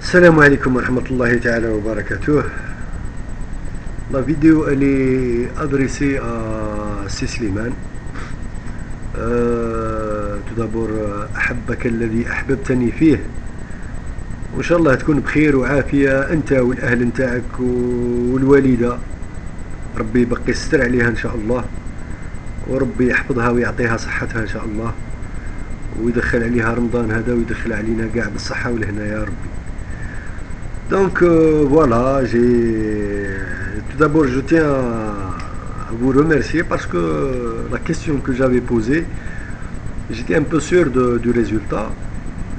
السلام عليكم ورحمة الله تعالى وبركاته. La vidéo elle est adressée à سي سليمان. tout d'abord أحبك الذي أحببتني فيه، وإن شاء الله تكون بخير وعافية أنت والأهل نتاعك والوالدة، ربي يبقي يستر عليها إن شاء الله، وربي يحفظها ويعطيها صحتها إن شاء الله، ويدخل عليها رمضان هذا ويدخل علينا كاع بالصحة والهنا يا ربي. Donc voilà, tout d'abord je tiens à vous remercier parce que la question que j'avais posée, j'étais un peu sûr du résultat,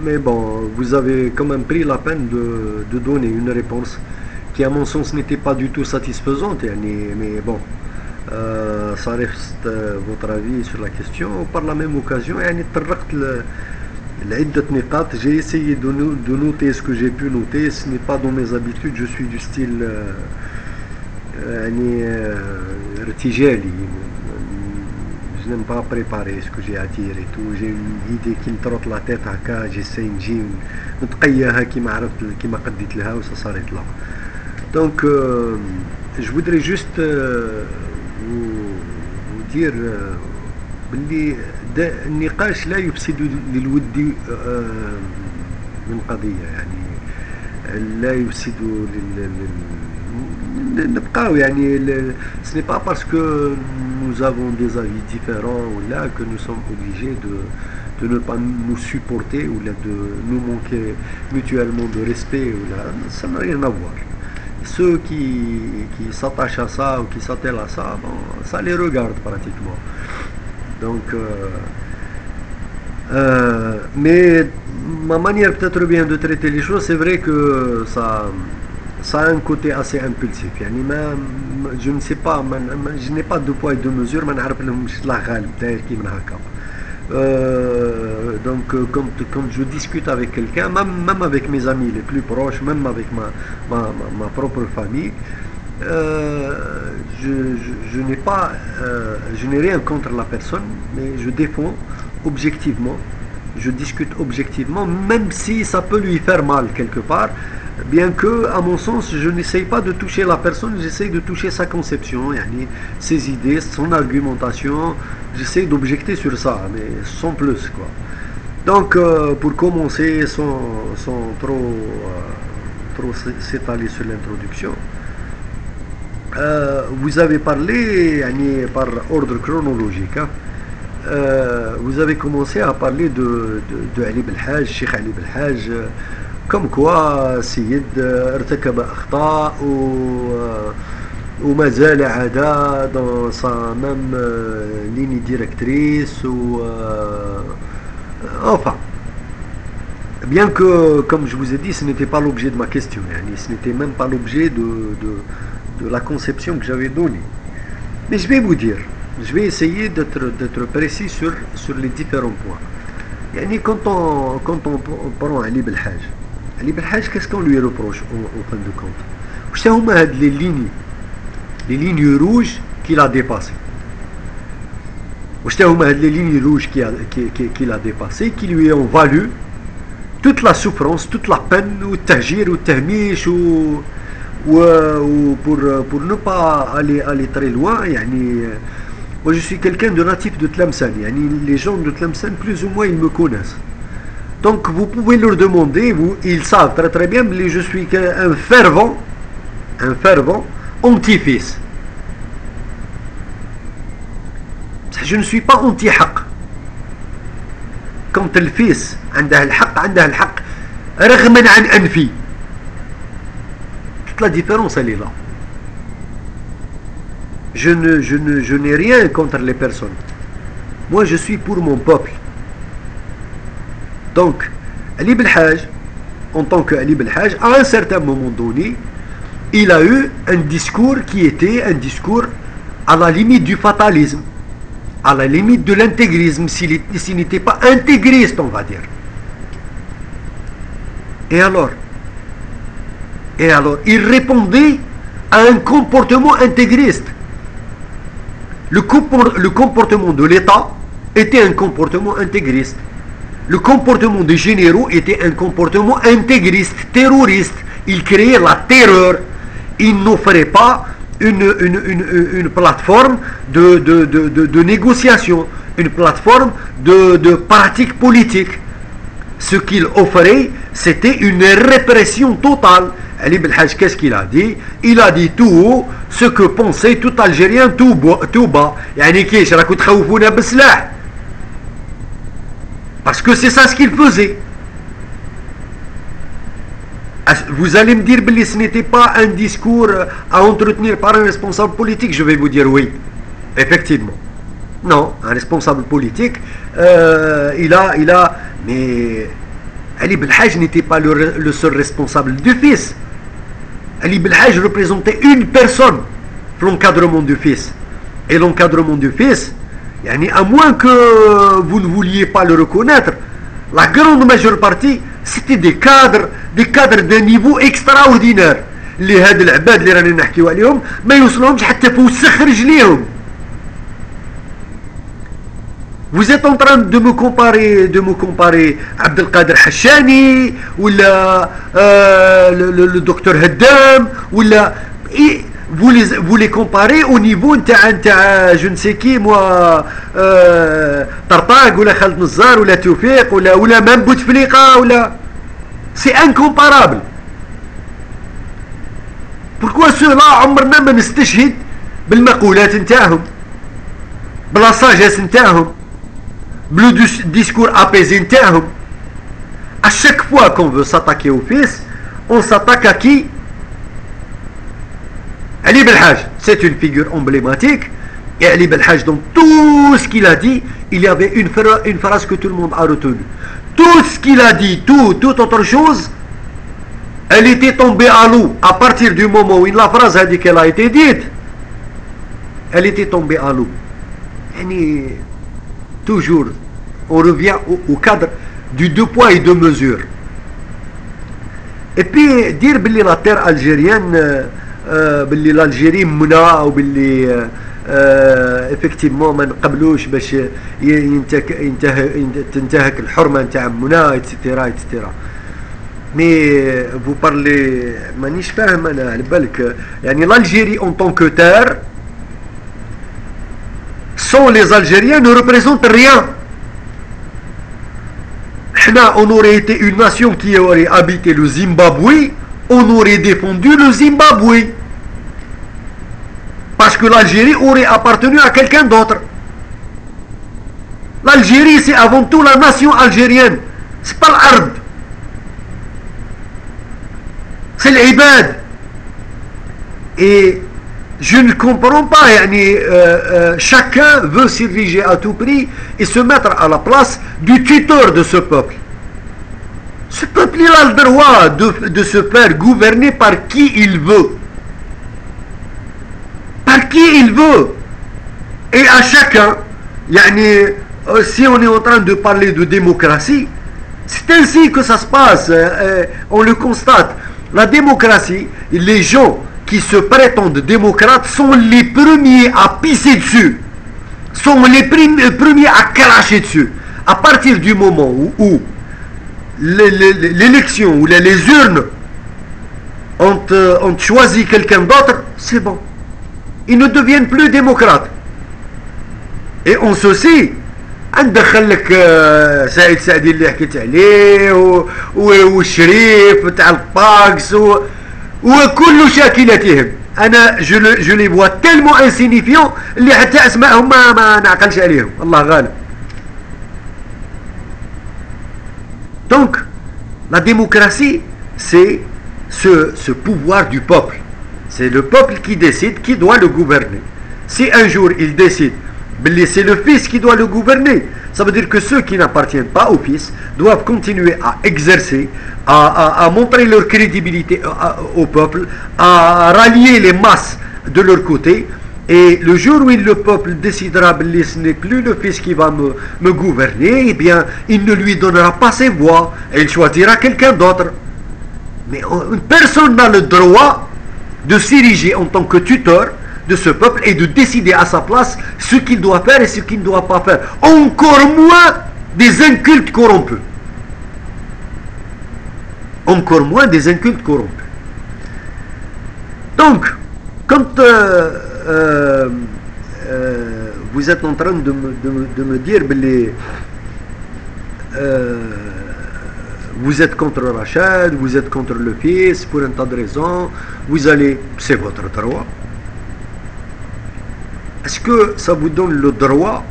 mais bon, vous avez quand même pris la peine de donner une réponse qui à mon sens n'était pas du tout satisfaisante, mais bon, ça reste votre avis sur la question. Par la même occasion, j'ai essayé de noter ce que j'ai pu noter. Ce n'est pas dans mes habitudes, je suis du style رتجالي. Je n'aime pas préparer ce que j'ai à dire et tout. J'ai une idée qui me trotte la tête هكا، j'essaie نجي نتقياها كيما عرفت كيما قديت لها وصا صارت لها. Donc je voudrais juste vous dire باللي النقاش لا يفسد للود من قضية، يعني لا يفسد نبقاو يعني ce n'est pas parce que nous avons des avis différents ou là que nous sommes obligés de ne pas nous supporter ou là de nous manquer mutuellement de respect ou là, ça n'a rien à voir. Ceux qui s'attachent à ça ou qui s'attellent à ça, bon, ça les regarde pratiquement. Donc mais ma manière peut-être bien de traiter les choses, c'est vrai que ça a un côté assez impulsif. يعني je ne sais pas, je n'ai pas de poids et de mesure، ما نعرف لهم لا غالب داير كي من هكا. Donc quand je discute avec quelqu'un, même avec mes amis les plus proches, même avec ma propre famille, je n'ai rien contre la personne, mais je défends objectivement, je discute objectivement, même si ça peut lui faire mal quelque part, bien que à mon sens je n'essaye pas de toucher la personne, j'essaye de toucher sa conception, ses idées, son argumentation, j'essaye d'objecter sur ça, mais sans plus quoi. Donc pour commencer sans trop s'étaler sur l'introduction, vous avez parlé par ordre chronologique, hein. Vous avez commencé à parler de Ali Belhaj, Cheikh Ali Belhaj, comme quoi سيد ارتكب أخطاء وما زال عدا dans sa même ligne directrice enfin, bien que comme je vous ai dit ce n'était pas l'objet de ma question, ce n'était même pas l'objet de la conception que j'avais donnée, mais je vais vous dire, je vais essayer d'être précis sur les différents points. Quand on prend Ali Belhaj, qu'est-ce qu'on lui reproche en fin de compte? Qu'est-ce sont les lignes rouges qu'il a dépassées? Qu'est-ce sont les lignes rouges qu'il a dépassées, qui lui ont valu toute la souffrance, toute la peine, ou tahjir, ou tahmish, ou pour ne pas aller très loin. Moi je suis quelqu'un de natif de Tlemcen, les gens de Tlemcen plus ou moins ils me connaissent. Donc vous pouvez leur demander, ils savent très très bien que je suis un fervent anti-fils. Je ne suis pas anti-haq. Quand le fils عنده الحق رغما عن أنفي. Toute la différence elle est là. Je n'ai rien contre les personnes. Moi je suis pour mon peuple. Donc Ali Belhaj, en tant que Ali Belhaj, à un certain moment donné, il a eu un discours qui était un discours à la limite du fatalisme, à la limite de l'intégrisme, s'il n'était pas intégriste, on va dire. Et alors, il répondait à un comportement intégriste. Le comportement de l'État était un comportement intégriste. Le comportement des généraux était un comportement intégriste, terroriste. Ils créaient la terreur. Ils n'offraient pas une plateforme de négociation, une plateforme de pratique politique. Ce qu'il offrait, c'était une répression totale. Ali Belhaj, qu'est-ce qu'il a dit? Il a dit tout haut ce que pensait tout Algérien tout bas. Yani كيش راكو تخوفونا بالسلاح. Parce que c'est ça ce qu'il faisait. Vous allez me dire que ce n'était pas un discours à entretenir par un responsable politique. Je vais vous dire oui, effectivement. Non, un responsable politique, mais Ali Belhaj n'était pas le seul responsable du fils. Ali Belhaj représentait une personne, l'encadrement du fils. Et l'encadrement du fils, à moins que vous ne vouliez pas le reconnaître, la grande majeure partie, c'était des cadres d'un niveau extraordinaire. اللي هاد العباد اللي راني نحكيو عليهم ما يوصلهمش حتى فوسخ رجليهم. Vous êtes en train de me comparer Abdelkader Hachani ou le docteur Haddam ou vous les comparez au niveau de je ne sais qui moi Tartag ou Khaled Nazzar ou Tawfiq ou même Bouteflika ou c'est incomparable. Pourquoi ceux-là عمرنا ما نستشهد بالمقولات نتاعهم بلا sagesse نتاعهم le discours apaisé نتاعهم. À chaque fois qu'on veut s'attaquer au fils, on s'attaque à qui? Ali Belhaj, c'est une figure emblématique. Et Ali Belhaj, dans tout ce qu'il a dit, il y avait une phrase que tout le monde a retenue. Tout ce qu'il a dit, toute autre chose, elle était tombée à l'eau. À partir du moment où la phrase a dit qu'elle a été dite, elle était tombée à l'eau. Toujours, on revient au cadre du deux poids et deux mesures. Et puis, dire que la terre algérienne, l'Algérie منا وباللي effectivement ما نقبلوش باش تنتهك الحرمه نتاع منا etc. mais vous parlez مانيش فاهم انا على بالك l'Algérie en tant que terre sans les Algériens ne représente rien. On aurait été une nation qui aurait habité le Zimbabwe, on aurait défendu le Zimbabwe. Parce que l'Algérie aurait appartenu à quelqu'un d'autre. L'Algérie, c'est avant tout la nation algérienne. C'est pas l'Arab. C'est l'Ibad. Et je ne comprends pas, chacun veut s'ériger à tout prix et se mettre à la place du tuteur de ce peuple. Ce peuple, il a le droit de se faire gouverner par qui il veut. Par qui il veut. Et à chacun, si on est en train de parler de démocratie, c'est ainsi que ça se passe. On le constate. La démocratie, les gens qui se prétendent démocrates sont les premiers à pisser dessus, sont les premiers à cracher dessus. À partir du moment où l'élection ou les urnes ont choisi quelqu'un d'autre, c'est bon. Ils ne deviennent plus démocrates. Et on se sait, ندخل لك سعيد سعدي اللي حكيت عليه والشريف تاع الباكس وكل شاكلتهم. انا je les vois tellement insignifiants اللي حتى اسمائهم ما نعقلش عليهم. الله غالب. Donc la démocratie, c'est ce pouvoir du peuple. C'est le peuple qui décide qui doit le gouverner. Si un jour il décide c'est le fils qui doit le gouverner, ça veut dire que ceux qui n'appartiennent pas au fils doivent continuer à exercer, à montrer leur crédibilité au peuple, à rallier les masses de leur côté. Et le jour où le peuple décidera que ce n'est plus le fils qui va me gouverner, eh bien il ne lui donnera pas ses voix et il choisira quelqu'un d'autre. Mais personne n'a le droit de s'ériger en tant que tuteur de ce peuple et de décider à sa place ce qu'il doit faire et ce qu'il ne doit pas faire. Encore moins des incultes corrompus. Encore moins des incultes corrompus. Donc, quand vous êtes en train de me dire vous êtes contre Rachad, vous êtes contre le fils pour un tas de raisons, vous allez, c'est votre droit. Est-ce que ça vous donne le droit,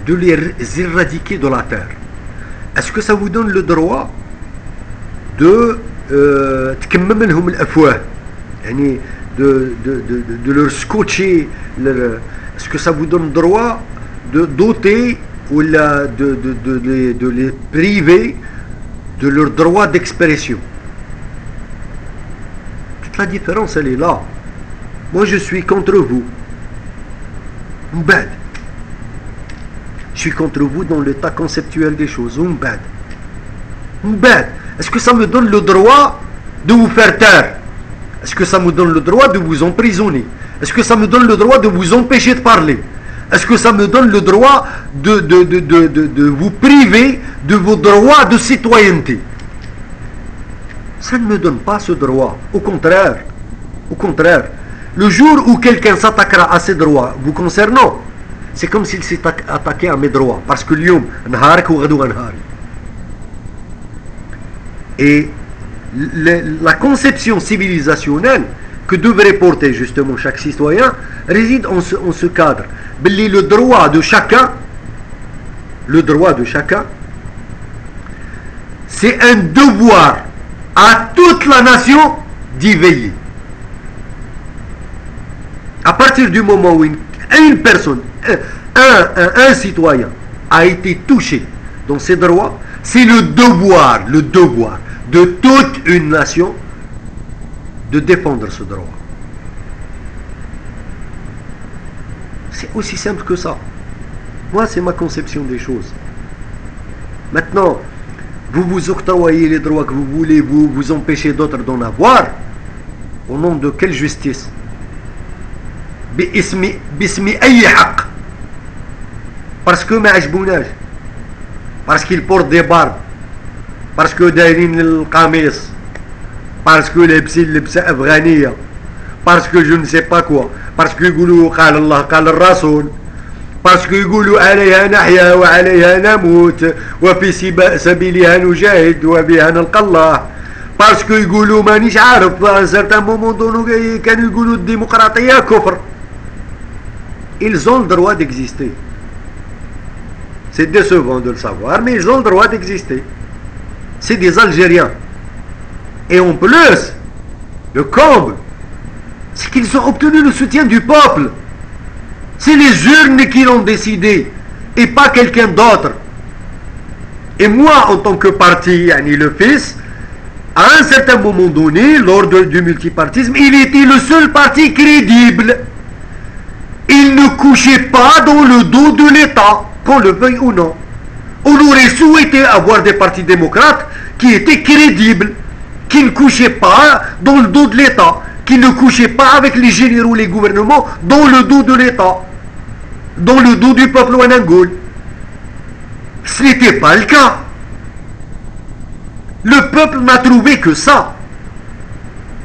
de les éradiquer de la terre? Est-ce que ça vous donne le droit de تكمم لهم الافواه, يعني de leur scotcher est-ce que ça vous donne le droit de doter ou de les priver de leur droit d'expression? Toute la différence elle est là. Moi je suis contre vous, je suis contre vous dans l'état conceptuel des choses. Est-ce que ça me donne le droit de vous faire taire? Est-ce que ça me donne le droit de vous emprisonner? Est-ce que ça me donne le droit de vous empêcher de parler? Est-ce que ça me donne le droit de vous priver de vos droits de citoyenneté? Ça ne me donne pas ce droit. Au contraire, le jour où quelqu'un s'attaquera à ces droits vous concernant, c'est comme s'il s'est attaqué à mes droits. Parce que l'yom, nharak ou gadou nharik. Et la conception civilisationnelle que devrait porter justement chaque citoyen réside en ce cadre. Le droit de chacun, c'est un devoir à toute la nation d'y veiller. À partir du moment où une personne, un citoyen a été touché dans ses droits, c'est le devoir de toute une nation de défendre ce droit. C'est aussi simple que ça. Moi, c'est ma conception des choses. Maintenant, vous vous octroyez les droits que vous voulez, vous empêchez d'autres d'en avoir. Au nom de quelle justice? Bismi ayi haq. Parce que m'ajbounaj. Parce qu'ils portent des barbes. Parce que دايرين القميص, parce que لابسين لبسة أفغانية, parce que je ne sais pas quoi, parce que يقولوا قال الله قال الرسول, parce que يقولوا عليها نحيا وعليها نموت وفي سبيلها نجاهد وبها نلقى الله, parce que يقولوا مانيش عارف à un certain moment donné كانوا يقولوا الديمقراطية كفر. Ils ont le droit d'exister. C'est décevant de le savoir, mais ils ont le droit d'exister. C'est des Algériens. Et en plus, le comble, c'est qu'ils ont obtenu le soutien du peuple. C'est les urnes qui l'ont décidé, et pas quelqu'un d'autre. Et moi, en tant que parti, le fils, à un certain moment donné, lors du multipartisme, il était le seul parti crédible. Il ne couchait pas dans le dos de l'État, qu'on le veuille ou non. On aurait souhaité avoir des partis démocrates qui étaient crédibles, qui ne couchaient pas dans le dos de l'État, qui ne couchaient pas avec les généraux, les gouvernements, dans le dos de l'État, dans le dos du peuple ouanangoul. Ce n'était pas le cas. Le peuple n'a trouvé que ça.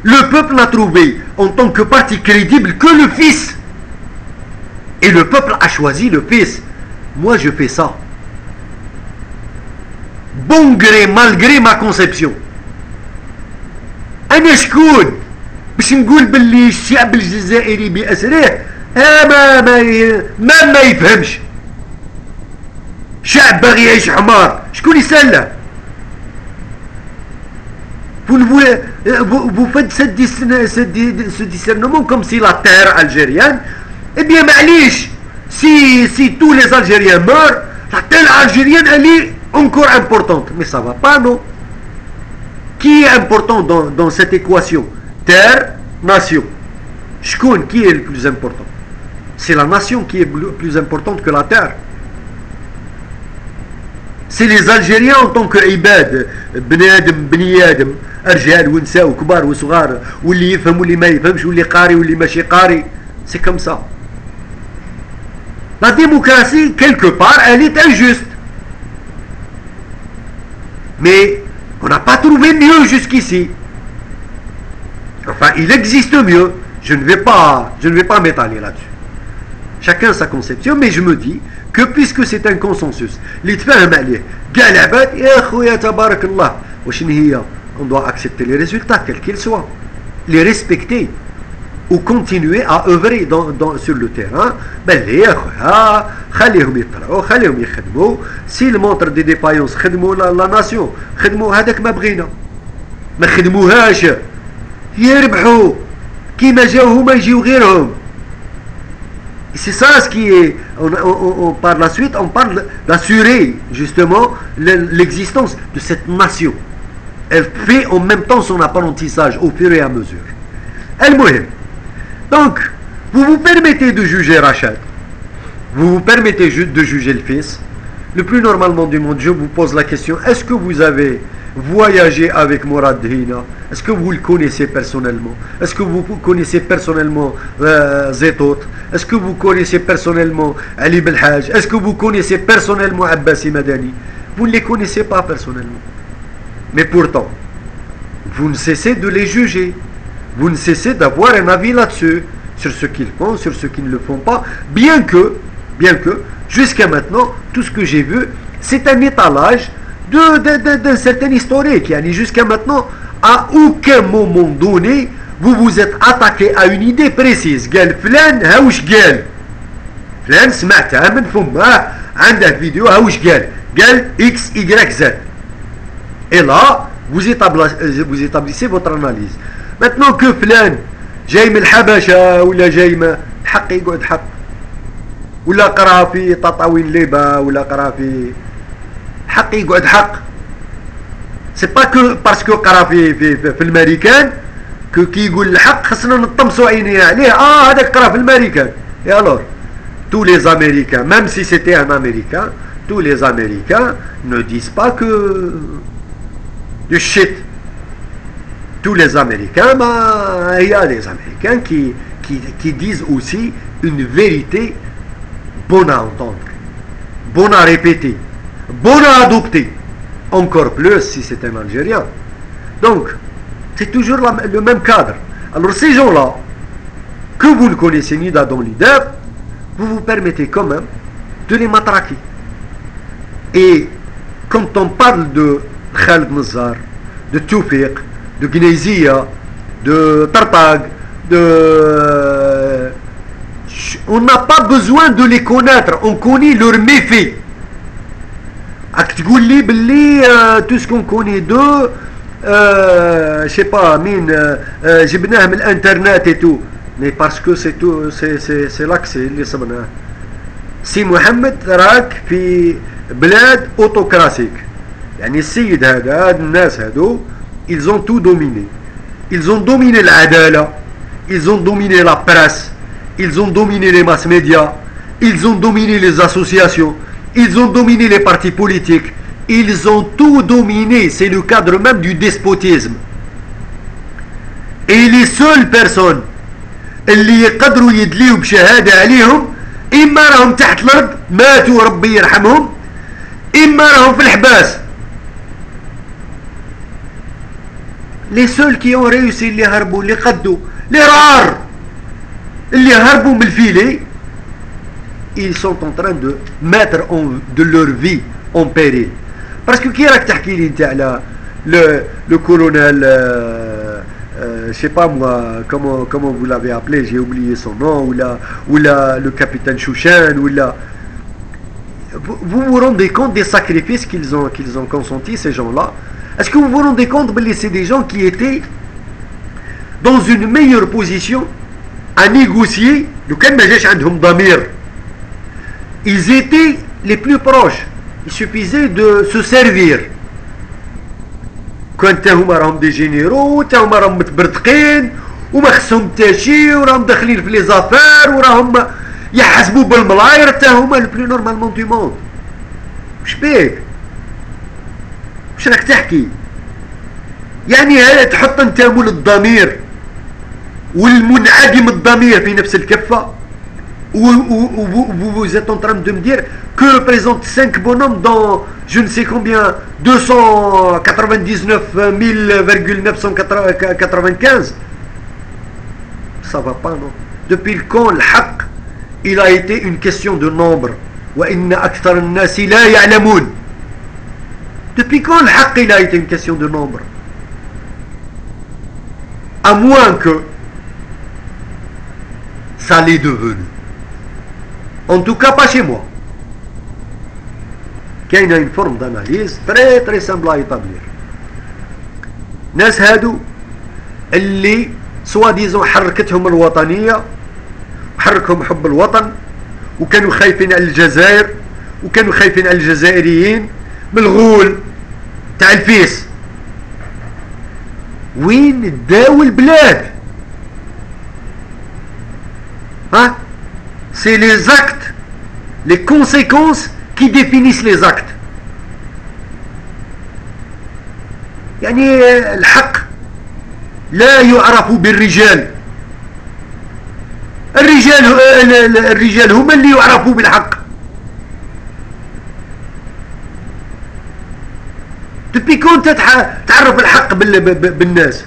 Le peuple n'a trouvé en tant que parti crédible que le fils. Et le peuple a choisi le fils. Moi je fais ça. Bon gré, malgré ma conception. أنا شكون باش نقول باللي الشعب الجزائري بأسره ما يفهمش. شعب باغي يعيش حمار. شكون يسلى؟ Vous faites ce discernement comme si la terre algérienne, eh bien معليش, si tous les Algériens meurent, la terre algérienne elle est encore importante. Mais ça va pas, non? Qui est important dans cette équation? Terre, nation. Shkoun, qui est le plus important? C'est la nation qui est plus importante que la terre. C'est les Algériens en tant que ibad, bni adam, رجال ونساء وكبار وصغار, واللي يفهم واللي ما يفهمش, واللي قاري واللي ماشي قاري. C'est comme ça. La démocratie, quelque part, elle est injuste. Mais on n'a pas trouvé mieux jusqu'ici. Enfin, il existe mieux. Je ne vais pas m'étaler là-dessus. Chacun sa conception, mais je me dis que puisque c'est un consensus, on doit accepter les résultats, quels qu'ils soient, les respecter, ou continuer à œuvrer sur le terrain. S'ils montrent des défaillances, la nation, ما خدموهاش يربحوا كيما جاو هما يجيو غيرهم. C'est ça ce qui est. Par la suite, on parle d'assurer justement l'existence de cette nation. Elle fait en même temps son apprentissage au fur et à mesure. المهم. Donc, vous vous permettez de juger Rachad. Vous vous permettez de juger le fils. Le plus normalement du monde, je vous pose la question, est-ce que vous avez voyagé avec Mourad Hina? Est-ce que vous le connaissez personnellement? Est-ce que vous connaissez personnellement Zetot? Est-ce que vous connaissez personnellement Ali Belhaj? Est-ce que vous connaissez personnellement Abbasi Madani? Vous ne les connaissez pas personnellement. Mais pourtant, vous ne cessez de les juger. Vous ne cessez d'avoir un avis là-dessus, sur ce qu'ils font, sur ce qu'ils ne le font pas, bien que, jusqu'à maintenant, tout ce que j'ai vu, c'est un étalage d'un certain historique. Jusqu'à maintenant, à aucun moment donné, vous vous êtes attaqué à une idée précise. قال فلان هاوش قال فلان سمعتها من فمه عنده فيديو هاوش قال X, Y, Z. Et là, vous établissez votre analyse. Maintenant que فلان جاي من الحبشة ولا جاي من حق يقعد حق ولا قرا في تطاوين ليبا ولا قرا في حق يقعد حق. C'est pas que parce que قرا في الامريكان كي يقول الحق خصنا نطمسوا عينينا عليه. هذاك قرا في الامريكان. Et alors, tous les Américains, même si c'était un Américain, tous les Américains ne disent pas que du shit. Tous les Américains, il y a des Américains qui disent aussi une vérité bonne à entendre, bonne à répéter, bonne à adopter, encore plus si c'est un Algérien. Donc, c'est toujours le même cadre. Alors ces gens-là, que vous ne connaissez ni d'Adam ni d'Ève, vous vous permettez quand même de les matraquer. Et quand on parle de Khaled Nazar, de Tawfiq, de Gnezia, de Tartag, on n'a pas besoin de les connaître, on connaît leurs méfaits. Tout ce qu'on connaît d'eux, je sais pas, j'ai besoin de l'internet et tout, mais parce que c'est tout, c'est l'accès, si Mohamed راك في بلاد autocratique, يعني السيد هذا الناس هذو ils ont tout dominé. Ils ont dominé l'adala, ils ont dominé la presse, ils ont dominé les mass médias, ils ont dominé les associations, ils ont dominé les partis politiques, ils ont tout dominé. C'est le cadre même du despotisme. Et les seules personnes اللي يقدروا يدليوا بشهادة عليهم إما راهم تحت الأرض ماتوا ربي يرحمهم، إما راهم في الحباس. Les seuls qui ont réussi, les harbous, les qaddou, les rares, les harbous من الفيلي, ils sont en train de mettre de leur vie en péril. Parce que qui راك تحكي لي انت على le colonel je sais pas moi comment vous l'avez appelé, j'ai oublié son nom, ou le capitaine Chouchen, vous vous rendez compte des sacrifices qu'ils ont consentis, ces gens-là? Est-ce que vous vous rendez compte que c'est des gens qui étaient dans une meilleure position à négocier? Ils étaient les plus proches. Il suffisait de se servir. Quand هما راهم دي جينيرو تا هما راهم متبرتقين وما خصهم تا شي وراهم داخلين في لي زافير وراهم يحسبوا بالملاير تا هما لو بلو نورمالمون دو موند. واش بيك؟ واش راك تحكي؟ يعني هذا تحط انت مول الضمير والمنعدم الضمير في نفس الكفة، vous êtes en train de me dire que représentent 5 bonhommes dans je ne sais combien 299,995. Ça va pas, non? Depuis le quand le haqq il a été une question de nombre? Depuis quand le haqq il a été une question de nombre? À moins que ça l'est devenu. En tout cas pas chez moi. كاينه une forme d'analyse très très simple à établir. ناس هادو اللي سوا ديزون حركتهم الوطنيه وحركهم حب الوطن وكانوا خايفين على الجزائر وكانوا خايفين على الجزائريين من الغول تاع الفيس. وين داو البلاد؟ ها؟ C'est les actes, les conséquences qui définissent les actes. يعني الحق لا يعرف بالرجال. الرجال هم اللي يعرفوا بالحق. depuis quand تعرف الحق بالناس؟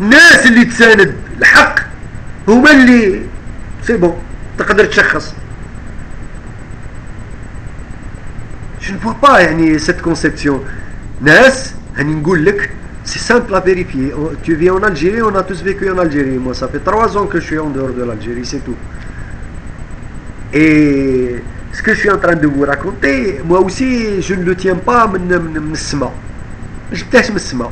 الناس اللي تساند الحق هما اللي سي بون تقدر تشخص. je ne vois pas يعني cette conception. ناس هاني نقول لك c'est simple à vérifier. Tu vis en Algérie, on a tous vécu en Algérie. Moi ça fait 3 ans que je suis en dehors de l'Algérie, c'est tout. Et ce que je suis en train de vous raconter, moi aussi je ne le tiens pas من السما. ما جبتهاش من السما.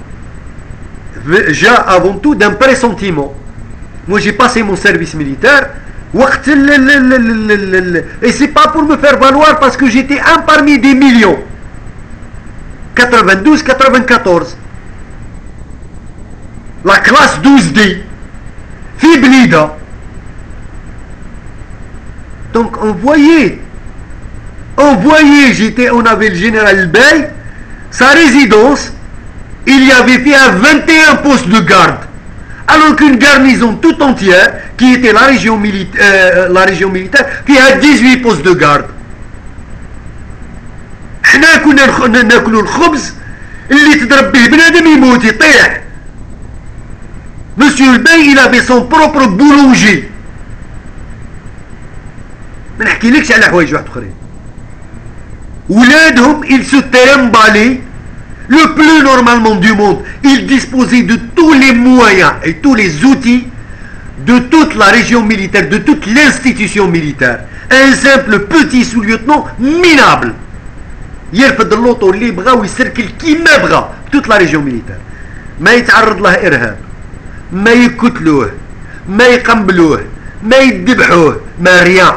جاء avant tout d'un pressentiment. Moi j'ai passé mon service militaire et c'est pas pour me faire valoir parce que j'étais un parmi des millions. 92-94 la classe 12D في بليدة. donc on voyait on avait le général Bey, sa résidence il y avait fait à 21 postes de garde, alors qu'une garnison tout entière qui était la région militaire qui a 18 postes de garde. حنا كنا ناكلوا الخبز اللي تضرب به بنادم يموت يطيح. Monsieur Bey il avait son propre boulanger. ما نحكيلكش على حوايج واحد اخرين. ولادهم ils se trimballaient le plus normalement du monde. Ils disposaient de tous les moyens et tous les outils de toute la région militaire, de toute l'institution militaire. Un simple petit sous-lieutenant minable يرفد اللوطو اللي بغا ويسركل كيما بغا toute la région militaire. ما يتعرض له إرهاب، ما يقتلوه، ما يقنبلوه، ما يذبحوه، ما ريان.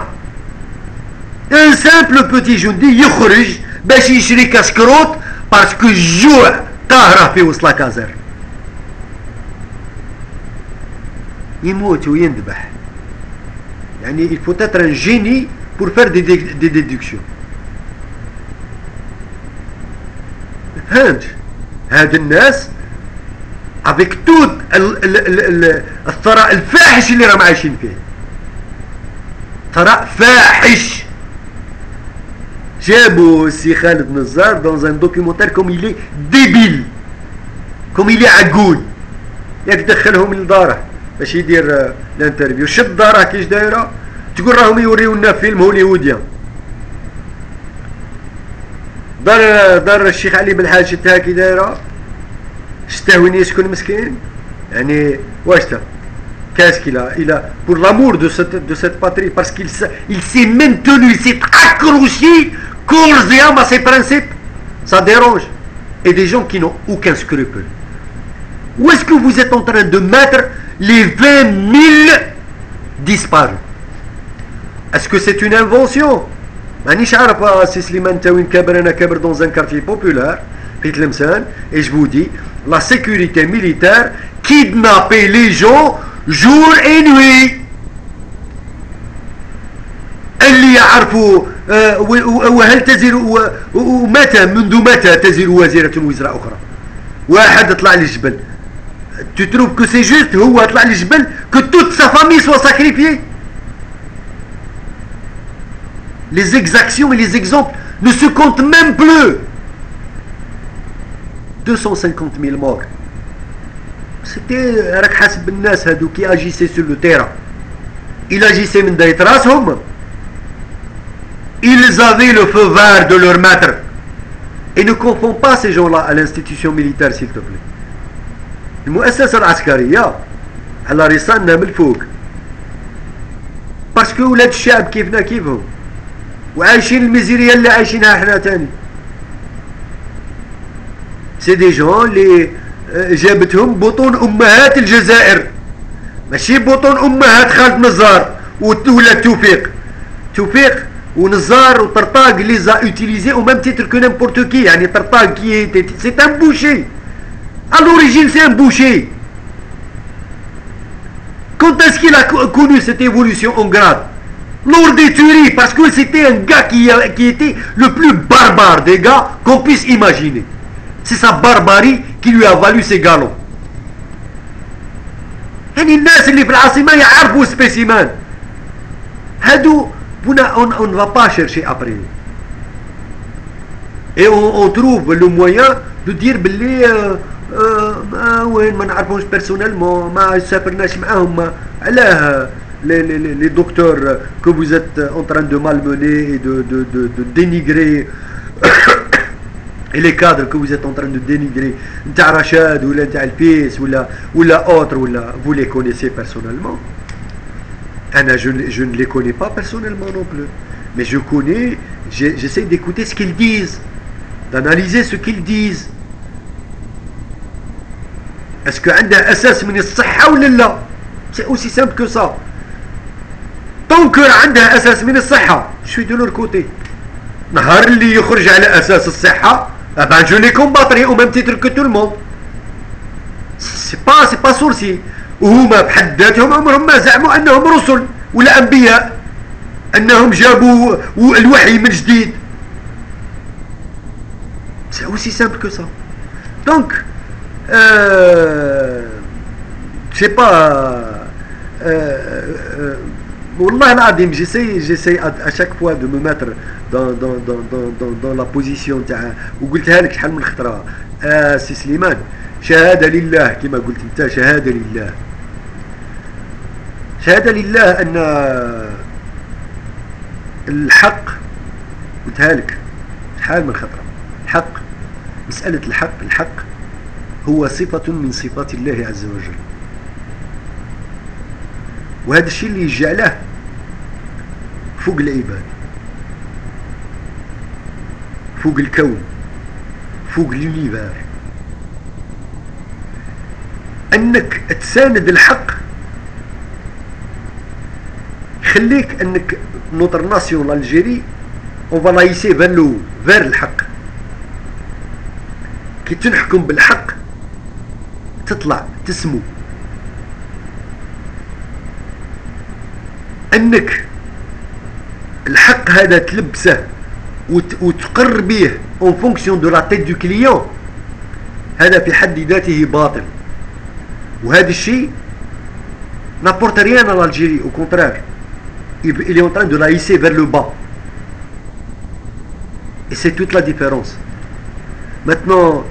un simple petit جندي يخرج باش يشري كشكروت باسكو الجوع قاهره في وسط لاكازير. يموت ويندبح. يعني il faut être un génie pour faire des déductions. هاد الناس avec tout الثراء الفاحش اللي راهم عايشين فيه. ثراء فاحش. جابوا السي خالد نزار dans un documentaire comme il est débile, comme il est عقول. ياك دخلهم لداره باش يدير الانترفيو. شد داره كيش دايره تقول راهم يوريونا فيلم هوليووديان. دار الشيخ علي بالحاج شتها كي دايره. شتا وين يسكن مسكين. يعني واش تا qu'est-ce qu'il a? Il a pour l'amour de cette patrie, parce qu'il s'est maintenu, il s'est accroché corps et âme à ses principes. Ça dérange. Et des gens qui n'ont aucun scrupule. Où est-ce que vous êtes en train de mettre les 20 000 disparus? Est-ce que c'est une invention? مانيش عارف سي سليمان تا وين كابر. انا كابر dans un quartier populaire في تلمسان. Et je vous dis, la sécurité militaire kidnapper les gens jour et nuit. اللي يعرفوا وهل تزر ومتى منذ متى تزر وزيرة وزراء أخرى. واحد طلع للجبل tu trouves que c'est juste هو طلع للجبل que toute sa famille soit sacrifiée. Les exactions et les exemples ne se comptent même plus. 250 000 morts. C'était راك حاسب الناس هادو qui agissaient sur le terrain. Ils agissaient من دايت راسهم. Ils avaient le feu vert de leur maître. Et ne confonds pas ces gens-là à l'institution militaire s'il te plaît. المؤسسة العسكرية على رصاننا من الفوق. باسكو ولاد الشعب كيفنا كيفهم. وعايشين الميزيريا اللي عايشينها حنا تاني. سي دي جون اللي جابتهم بطون امهات الجزائر، ماشي بطون امهات خالد نزار ولا توفيق ونزار وطرطاق اللي زا اوتيليزي او ميم تيتر كو نيمبورت كي. يعني طرطاق كي سي ان بوشي à l'origine c'est un boucher. Quand est-ce qu'il a connu cette évolution en grade? Lors des tueries, parce que c'était un gars qui était le plus barbare des gars qu'on puisse imaginer. C'est sa barbarie qui lui a valu ses galons. يعني الناس اللي في العاصمة يعرفوا سبيسيمان هادو. on ne va pas chercher après. Et on trouve le moyen de dire باللي وين ما نعرفوش بيرسونيلمون ما سافرناش معاهم. علاه les docteurs que vous êtes en train de malmener et de dénigrer et les cadres que vous êtes en train de dénigrer نتاع رشاد ولا نتاع الفيس ولا autre ولا vous les connaissez personnellement. أنا je ne les connais pas personnellement non plus, mais je connais, j'essaie d'écouter ce qu'ils disent, d'analyser ce qu'ils disent. Est-ce que عنده أساس من الصحة ولا لا؟ C'est aussi simple que ça. Tant que عنده أساس من الصحة je suis de leur côté. نهار اللي يخرج على أساس الصحة ben je les combattrai au même titre que tout le monde. C'est pas sourcil. وهما بحد ذاتهم عمرهم ما زعموا أنهم رسل ولا أنبياء، أنهم جابوا الوحي من جديد. C'est aussi simple que ça. Donc je sais pas. والله العظيم j'essaie à chaque fois de me mettre dans la position تاع وقلتها لك شحال من خطره. سي سليمان شهاده لله كما قلت انت، شهاده لله، شهاده لله ان الحق قلتها لك شحال من خطره. الحق، مساله الحق هو صفه من صفات الله عز وجل، وهذا الشيء اللي جعله فوق العباد، فوق الكون، فوق اليونيفير. انك تساند الحق يخليك انك نوتر ناسيون الجيري اون فا لايسي فير الحق. كي تنحكم بالحق تطلع تسمو. انك الحق هذا تلبسه وتقر به en fonction de la tête du client، هذا في حد ذاته باطل. وهذا الشيء n'apporte rien à l'Algérie, au contraire il est en train de la hisser vers le bas, et c'est toute la différence. Maintenant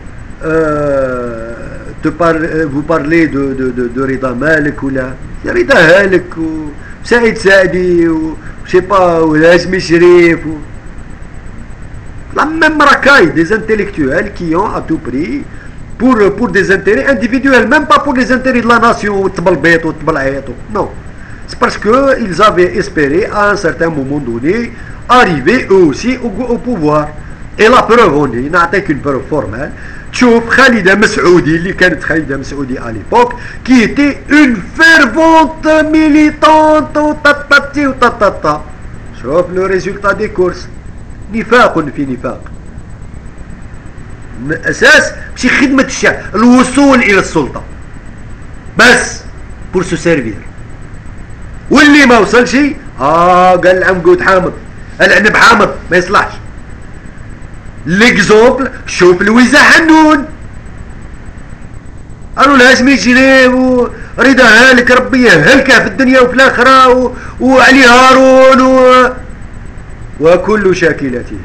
vous parlez de Rida Malik ou là Rida Halik ou Saïd Saadi ou je sais pas ou Hashmi Sherif ou la même racaille des intellectuels qui ont à tout prix pour des intérêts individuels, même pas pour les intérêts de la nation ou non, c'est parce que ils avaient espéré à un certain moment donné arriver eux aussi au pouvoir. Et la preuve on est نعطيك une preuve formelle. تشوف خالدة مسعودي اللي كانت خالدة مسعودي à l'époque qui était une fervente militante وتطتي وتطتا. شوف le résultat des courses. نفاق في نفاق. من الأساس ماشي خدمة الشعب، الوصول إلى السلطة بس pour se servir. واللي ما وصلش قال العنقود حامض، العنب حامض ما يصلحش. ليكزومبل شوف لويزا حنون قالوا الهاشمي يجري ورضا هالك ربي يهلكه في الدنيا وفي الاخره وعلي هارون وكل شاكلته.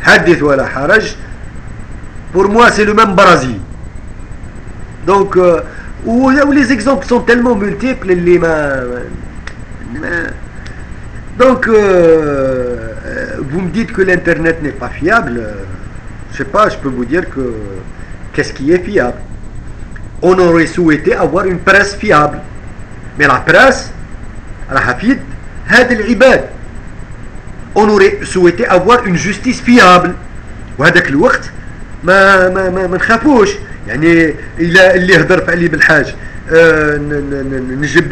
حدث ولا حرج. Pour moi c'est le même Brésil. Donc où les exemples sont tellement multiples اللي ما donc vous me dites que l'internet n'est pas fiable. Je sais pas, je peux vous dire que qu'est-ce qui est fiable. On aurait souhaité avoir une presse fiable, mais la presse راح تفيد هاد العباد. On aurait souhaité avoir une justice fiable. وهذاك الوقت ما نخافوش. يعني إلا اللي هضر في علي بالحاج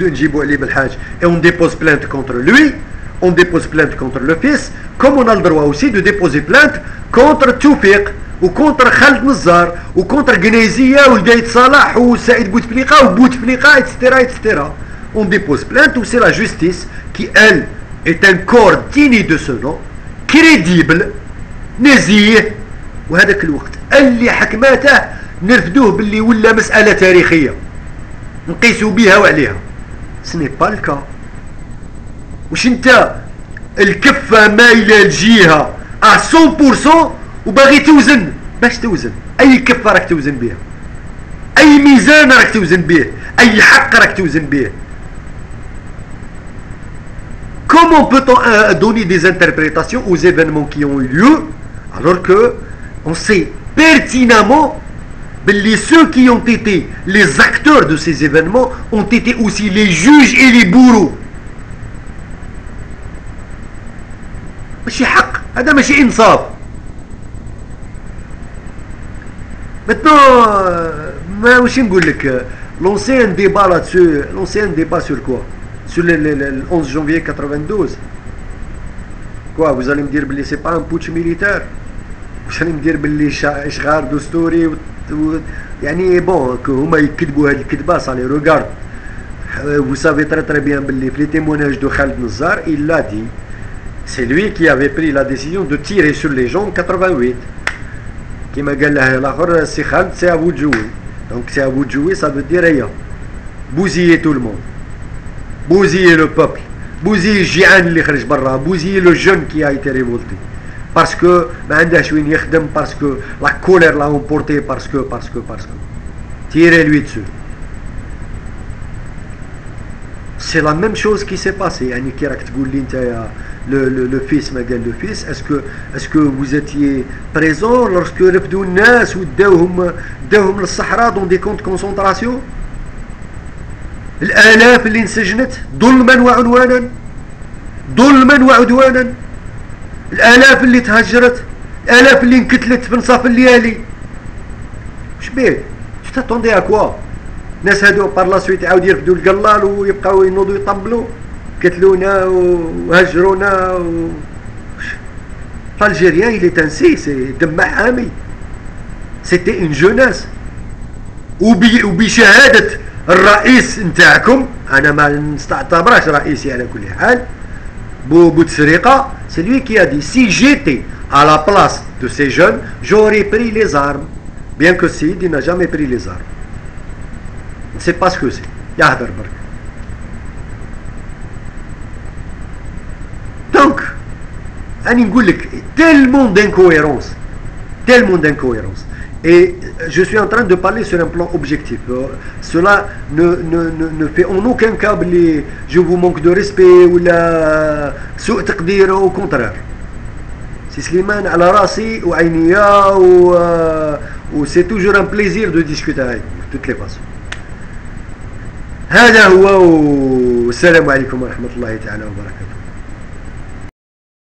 نجيبوا علي بالحاج et on dépose plainte contre lui, on dépose plainte contre le fils, comme on a le droit aussi de déposer plainte contre توفيق وكونتر خالد نزار وكونتر قنيزية وهداية صلاح وسعيد بوتفليقة وبوتفليقة etc etc. On dépose plainte ou c'est la justice qui elle est un corps digne de ce nom, crédible, نزيه. وهذاك الوقت اللي حكماته نرفدوه باللي ولا مسألة تاريخية نقيسوا بها وعليها. سني با الكا. واش انت الكفة مايلة لجهة 100% وباغي توزن باش توزن اي كفة راك توزن بها، اي ميزان راك توزن به، اي حق راك توزن به. Comment peut-on donner des interprétations aux événements qui ont eu lieu alors que on sait pertinemment que ceux qui ont été les acteurs de ces événements ont été aussi les juges et les bourreaux. ماشي حق، هذا ماشي إنصاف. Maintenant, ما واش نقول لك l'ancien débat là-dessus, l'ancien débat sur quoi? Sur le 11 janvier 92. Quoi, vous allez me dire que c'est pas un putsch militaire? Vous allez me dire que إشغال دستوري يعني bon que هما يكذبوا هذه الكذبة. ça les regarde. Vous savez très très bien que les témoignages de Khaled Nazar, il l'a dit. C'est lui qui avait pris la décision de tirer sur les gens en 88. Qui m'a dit l'autre, c'est Khaled, c'est à vous de jouer. Donc c'est à vous de jouer, ça veut dire rien. Bousiller tout le monde. Bousiller le peuple. Bousiller Jian اللي خرج برا. Bousiller le jeune qui a été révolté. Parce que ما عندهاش وين يخدم, parce que la colère l'a emporté, parce que tirez-lui dessus. C'est la même chose qui s'est passé. يعني كي راك تقول لي انت le fils ما قال le fils, est-ce que vous étiez présent lorsque رفدوا الناس وداوهم للصحراء dans des camps de concentration؟ الآلاف اللي انسجنت ظلما وعدوانا، الآلاف اللي تهجرت، الآلاف اللي انقتلت في نصاف الليالي. واش بيه؟ tu t'attendais à quoi؟ الناس هادو بار لا سويت يعاود يرفدوا القلال ويبقاو ينوضوا يطبلوا، قتلونا وهجرونا الجيريان il est ainsi, c'est دم حامي. c'était une jeunesse. وبشهادة الرئيس نتاعكم، انا ما نستعتبرش رئيسي على كل حال، بوتفليقة, c'est lui qui a dit si j'étais à la place de ces jeunes j'aurais pris les armes, bien que Sid il n'a jamais pris les armes. On ne sait pas ce que c'est. يهدر برك. Donc أنا نقول لك tellement d'incohérence. Et je suis en train de parler sur un plan objectif. Cela ne fait en aucun cas que je vous manque de respect ou la سوء تقدير, au contraire. C'est Slimane على راسي وعينيا و c'est toujours un plaisir de discuter avec vous de toutes les façons. هذا هو, والسلام عليكم ورحمة الله تعالى وبركاته.